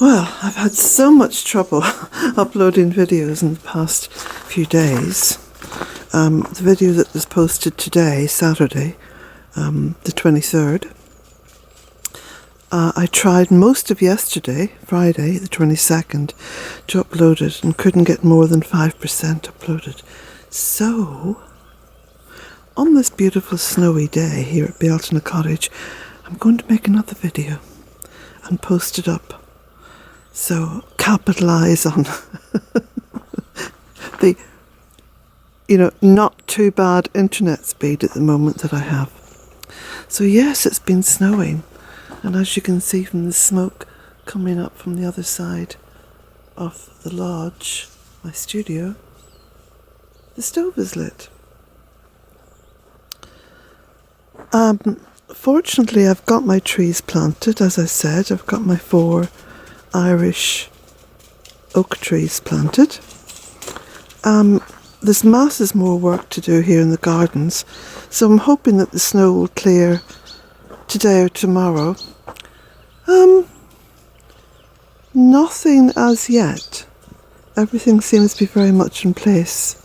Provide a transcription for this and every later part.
Well, I've had so much trouble uploading videos in the past few days. The video that was posted today, Saturday, the 23rd, I tried most of yesterday, Friday, the 22nd, to upload it and couldn't get more than 5% uploaded. So, on this beautiful snowy day here at Bealtaine Cottage, I'm going to make another video and post it up. So capitalise on the, not too bad internet speed at the moment that I have. So yes, it's been snowing, and as you can see from the smoke coming up from the other side of the lodge, my studio, the stove is lit. Fortunately, I've got my trees planted, as I said. I've got my 4 Irish oak trees planted. There's masses more work to do here in the gardens, so I'm hoping that the snow will clear today or tomorrow. Nothing as yet. Everything seems to be very much in place.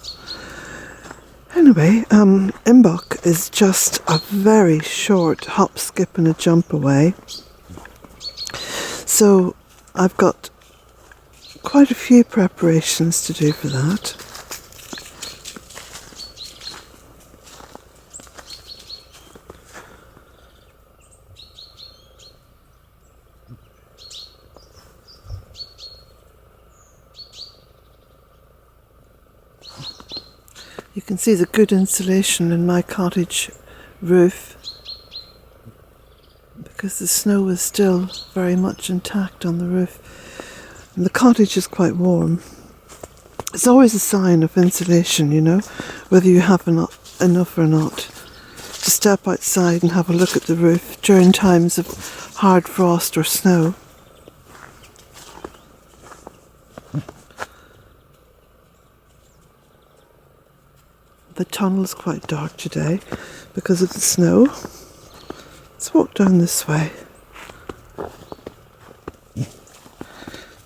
Anyway, Imbok is just a very short hop, skip and a jump away. So I've got quite a few preparations to do for that. You can see the good insulation in my cottage roof, because the snow is still very much intact on the roof, and the cottage is quite warm. It's always a sign of insulation, whether you have enough or not, to step outside and have a look at the roof during times of hard frost or snow. The tunnel's quite dark today because of the snow. Let's walk down this way.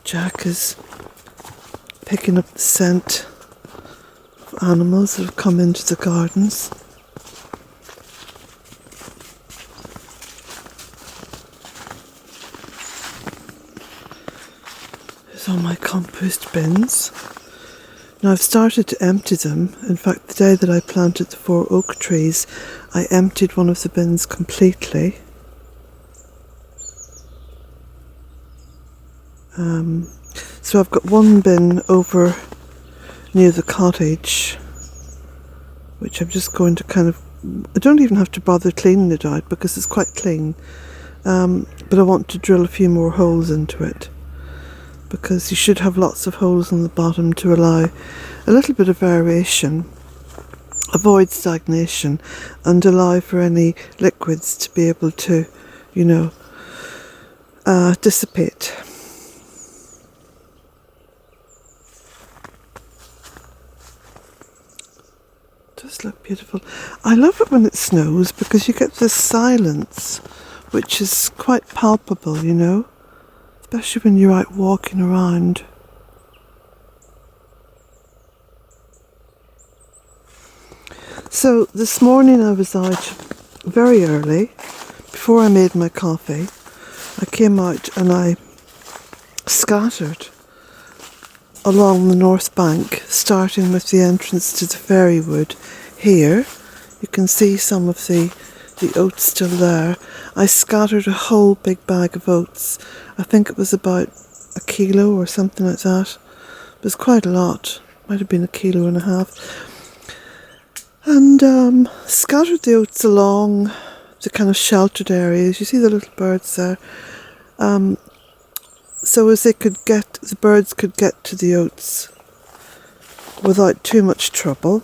Jack is picking up the scent of animals that have come into the gardens. There's all my compost bins. Now I've started to empty them. In fact, the day that I planted the 4 oak trees, I emptied one of the bins completely. So I've got one bin over near the cottage, which I'm just going to I don't even have to bother cleaning it out because it's quite clean. But I want to drill a few more holes into it, because you should have lots of holes on the bottom to allow a little bit of aeration, avoid stagnation, and allow for any liquids to be able to, dissipate. Does look beautiful. I love it when it snows because you get this silence, which is quite palpable, especially when you're out walking around. So this morning I was out very early, before I made my coffee. I came out and I scattered along the north bank, starting with the entrance to the fairy wood here. You can see some of the oats still there. I scattered a whole big bag of oats. I think it was about 1 kilo or something like that. It was quite a lot. Might have been 1.5 kilos. And scattered the oats along the kind of sheltered areas. You see the little birds there. So as the birds could get to the oats without too much trouble,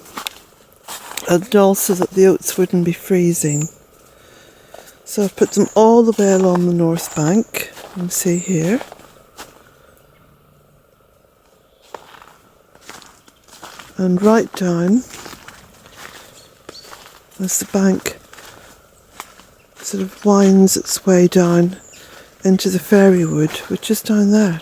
and also that the oats wouldn't be freezing. So I've put them all the way along the north bank. You can see here. And right down, as the bank sort of winds its way down into the fairy wood, which is down there.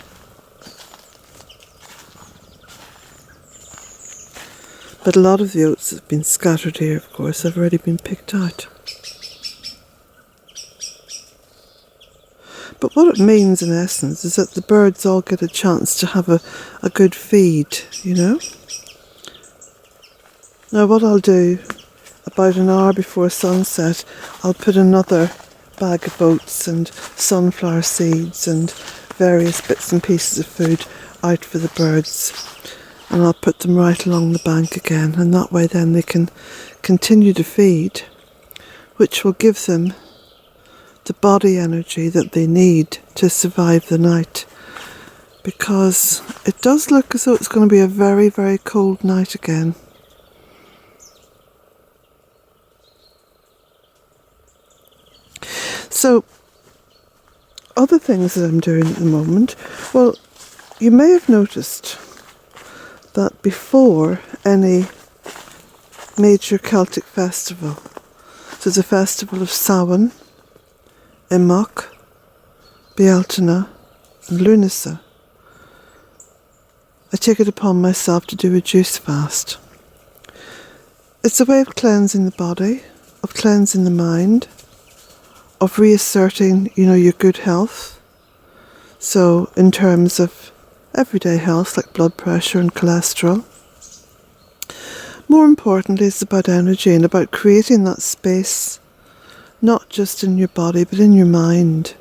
But a lot of the oats have been scattered here, of course, have already been picked out. But what it means in essence is that the birds all get a chance to have a good feed, you know. Now what I'll do, about an hour before sunset, I'll put another bag of oats and sunflower seeds and various bits and pieces of food out for the birds. And I'll put them right along the bank again, and that way then they can continue to feed, which will give them the body energy that they need to survive the night, because it does look as though it's going to be a very, very cold night again. So, other things that I'm doing at the moment, well, you may have noticed that before any major Celtic festival, so the festival of Samhain, Imach, Bealtaine and Lunasa, I take it upon myself to do a juice fast. It's a way of cleansing the body, of cleansing the mind, of reasserting, your good health. So in terms of everyday health like blood pressure and cholesterol. More importantly, it's about energy and about creating that space, not just in your body but in your mind,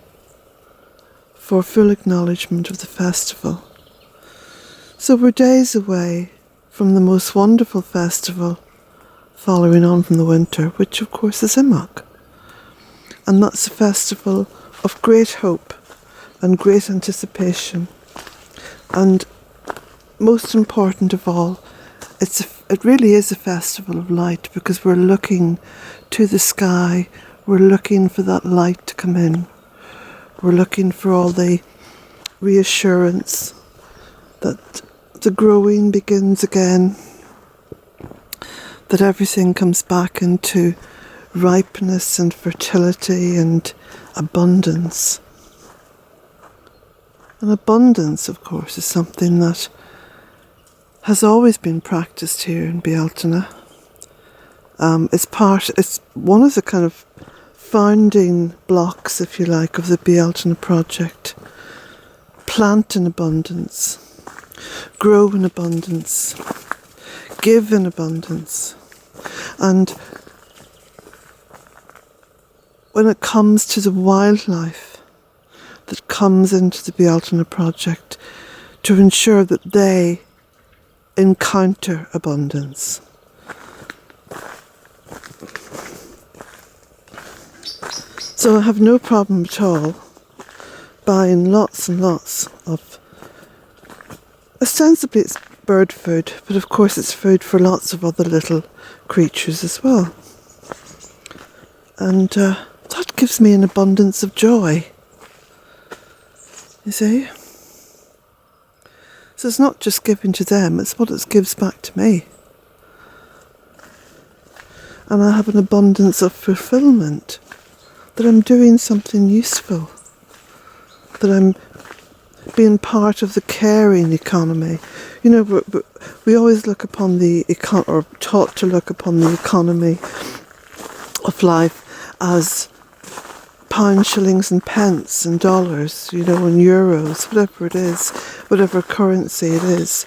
for full acknowledgement of the festival. So we're days away from the most wonderful festival following on from the winter, which of course is Imach. And that's a festival of great hope and great anticipation. And most important of all, it really is a festival of light, because we're looking to the sky, we're looking for that light to come in. We're looking for all the reassurance that the growing begins again, that everything comes back into ripeness and fertility and abundance. And abundance, of course, is something that has always been practiced here in Bealtaine. It's one of the kind of founding blocks, if you like, of the Bealtaine project. Plant in abundance, grow in abundance, give in abundance. And when it comes to the wildlife that comes into the Bealtaine project, to ensure that they encounter abundance. So I have no problem at all buying lots and lots of, ostensibly it's bird food, but of course it's food for lots of other little creatures as well. And that gives me an abundance of joy. You see? So it's not just giving to them, it's what it gives back to me. And I have an abundance of fulfillment, that I'm doing something useful, that I'm being part of the caring economy. We always look upon or taught to look upon the economy of life as pounds, shillings and pence and dollars, and euros, whatever it is, whatever currency it is.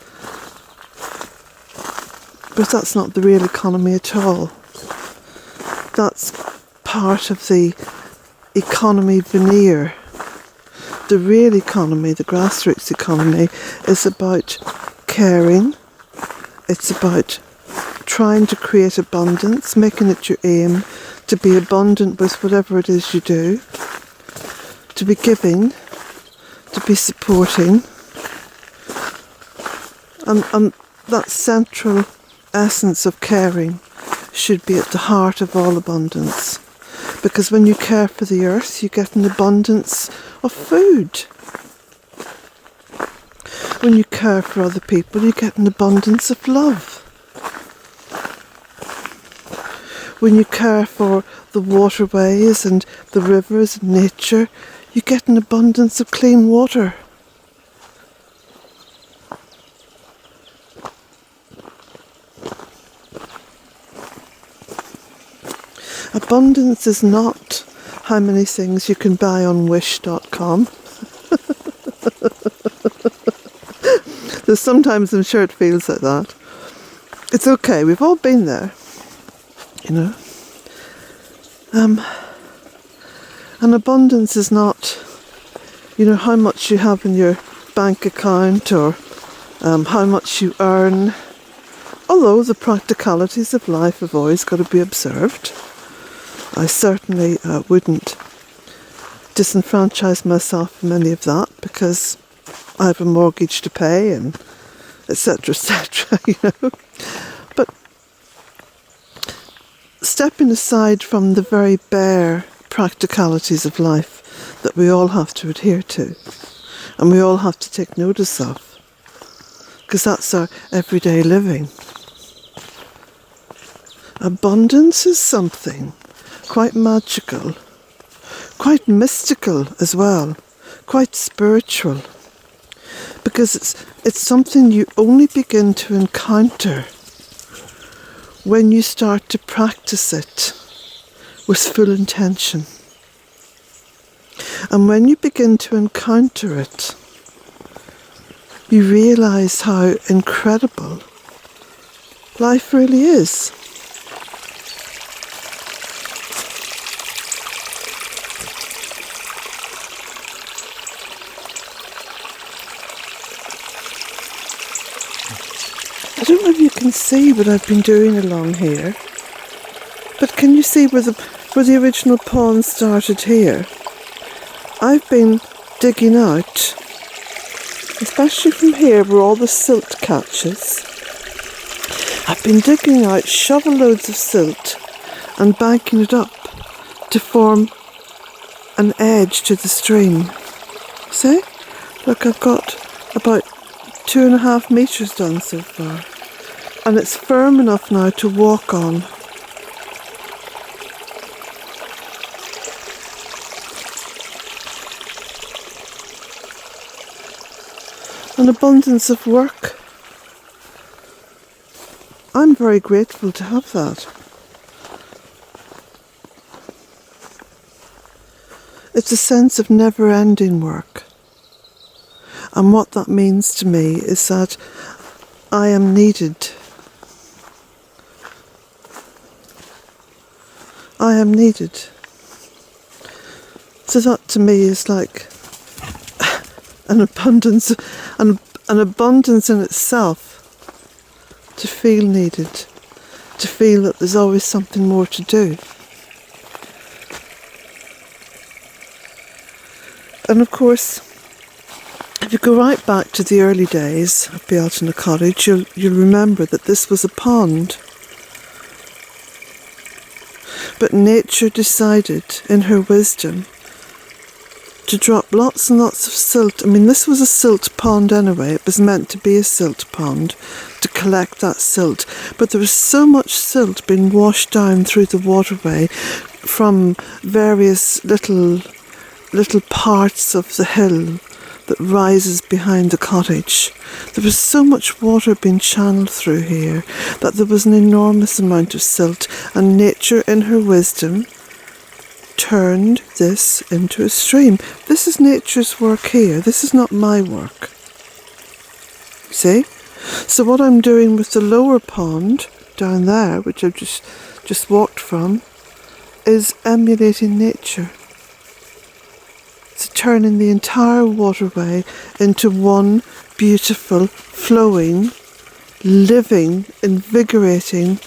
But that's not the real economy at all. That's part of the economy veneer. The real economy, the grassroots economy, is about caring. It's about trying to create abundance, making it your aim to be abundant with whatever it is you do, to be giving, to be supporting. And that central essence of caring should be at the heart of all abundance. Because when you care for the earth, you get an abundance of food. When you care for other people, you get an abundance of love. When you care for the waterways and the rivers and nature, you get an abundance of clean water. Abundance is not how many things you can buy on wish.com. Though sometimes I'm sure it feels like that. It's okay, we've all been there, you know. And abundance is not, you know, how much you have in your bank account or how much you earn. Although the practicalities of life have always got to be observed. I certainly wouldn't disenfranchise myself from any of that because I have a mortgage to pay and etc., you know. But stepping aside from the very bare practicalities of life that we all have to adhere to and we all have to take notice of, because that's our everyday living. Abundance is something quite magical, quite mystical as well, quite spiritual, because it's something you only begin to encounter when you start to practice it with full intention. And when you begin to encounter it, you realise how incredible life really is. I don't know if you can see what I've been doing along here, but can you see where the original pond started here? I've been digging out, especially from here where all the silt catches. I've been digging out shovel loads of silt and banking it up to form an edge to the stream. See? Look, I've got about 2.5 metres done so far, and it's firm enough now to walk on. An abundance of work. I'm very grateful to have that. It's a sense of never-ending work. And what that means to me is that I am needed. I am needed. So that to me is like an abundance, an abundance in itself, to feel needed, to feel that there's always something more to do. And of course, if you go right back to the early days of Bealtaine Cottage, you'll remember that this was a pond. But nature decided, in her wisdom, to drop lots and lots of silt. I mean, this was a silt pond anyway. It was meant to be a silt pond, to collect that silt. But there was so much silt being washed down through the waterway from various little parts of the hill that rises behind the cottage. There was so much water being channeled through here that there was an enormous amount of silt, and nature in her wisdom turned this into a stream. This is nature's work here. This is not my work. See? So what I'm doing with the lower pond down there, which I've just walked from, is emulating nature. It's turning the entire waterway into one beautiful, flowing, living, invigorating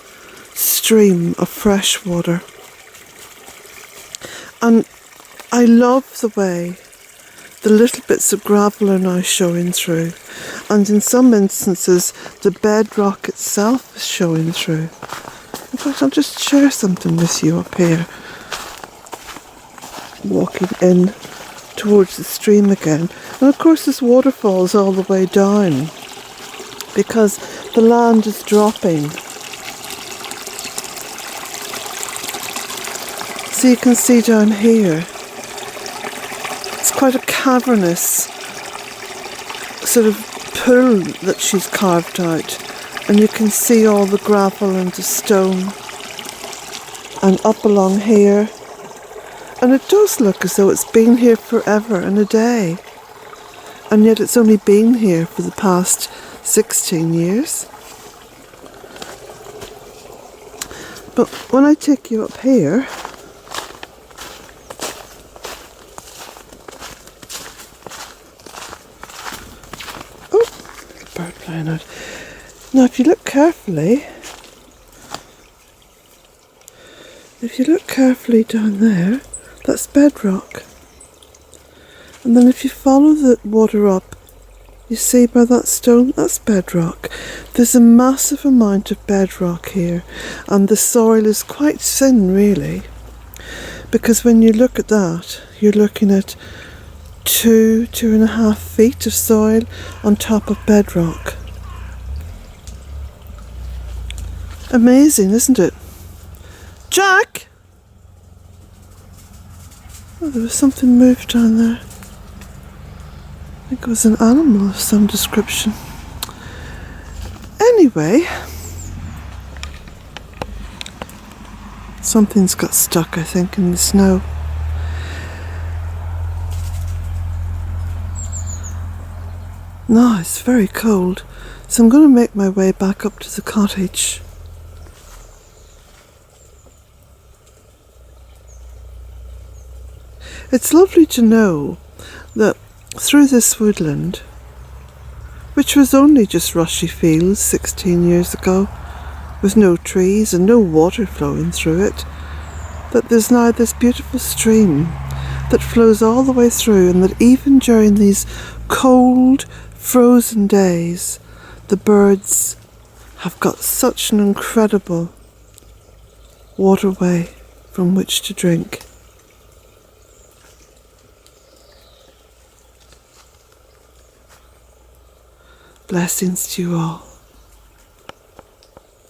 stream of fresh water. And I love the way the little bits of gravel are now showing through, and in some instances the bedrock itself is showing through. In fact, I'll just share something with you up here. Walking in towards the stream again, and of course this waterfall is all the way down because the land is dropping. So you can see down here It's quite a cavernous sort of pool that she's carved out, and you can see all the gravel and the stone. And up along here, and it does look as though it's been here forever and a day, and yet it's only been here for the past 16 years. But when I take you up here, oh, bird flying out. Now if you look carefully, down there, that's bedrock. And then if you follow the water up, you see by that stone, that's bedrock. There's a massive amount of bedrock here, and the soil is quite thin really, because when you look at that, you're looking at 2.5 feet of soil on top of bedrock. Amazing, isn't it? Jack! Oh, there was something moved down there. I think it was an animal of some description. Anyway, something's got stuck, I think, in the snow. No, it's very cold, so I'm going to make my way back up to the cottage. It's lovely to know that through this woodland, which was only just rushy fields 16 years ago, with no trees and no water flowing through it, that there's now this beautiful stream that flows all the way through, and that even during these cold, frozen days, the birds have got such an incredible waterway from which to drink. Blessings to you all.